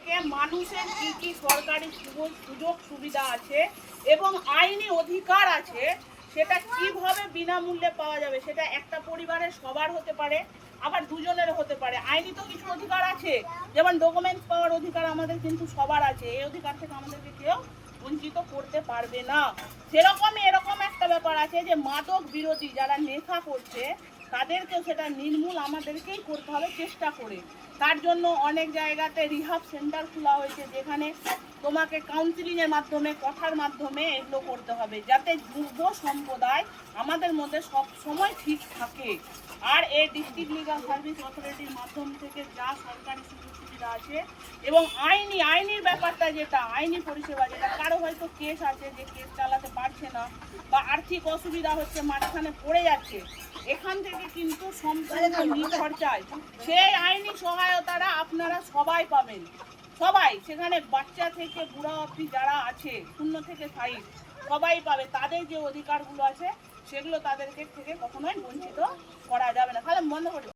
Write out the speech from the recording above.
থেকে মানুষের কি কি সরকারি সুযোগ সুবিধা আছে এবং আইনি অধিকার আছে সেটা কিভাবে বিনামূল্যে পাওয়া যাবে। সেটা একটা পরিবারের সবার হতে পারে, আবার দুজনের হতে পারে। আইনি তো কিছু অধিকার আছে, যেমন ডকুমেন্টস পাওয়ার অধিকার আমাদের কিন্তু সবার আছে। এই অধিকার থেকে আমাদেরকে কেউ বঞ্চিত করতে পারবে না। সেরকমই এরকম একটা ব্যাপার আছে যে মাদক বিরোধী যারা নেশা করছে তাদেরকেও সেটা নির্মূল আমাদেরকেই করতে হবে চেষ্টা করে। তার জন্য অনেক জায়গাতে রিহাব সেন্টার খোলা হয়েছে, যেখানে তোমাকে কাউন্সিলিংয়ের মাধ্যমে, কথার মাধ্যমে এগুলো করতে হবে, যাতে যুব সম্প্রদায় আমাদের মধ্যে সব সময় ঠিক থাকে। আর এই ডিস্ট্রিক্ট লিগাল সার্ভিস অথরিটির মাধ্যম থেকে যা সরকারি সুযোগ সুবিধা আছে এবং আইনির ব্যাপারটা, যেটা আইনি পরিষেবা, যেটা কারো হয়তো কেস আছে যে কেস চালাতে পারছে না বা আর্থিক অসুবিধা হচ্ছে, মাঝখানে পড়ে যাচ্ছে, এখান থেকে কিন্তু সম্পূর্ণ নিখরচায় সেই আইনি সহায়তাটা আপনারা সবাই পাবেন। সবাই, সেখানে বাচ্চা থেকে বুড়া অবধি যারা আছে 0 থেকে 60 সবাই পাবে। তাদের যে অধিকারগুলো আছে সেগুলো তাদেরকে থেকে কখনোই বঞ্চিত করা যাবে না। তাহলে বন্ধ করে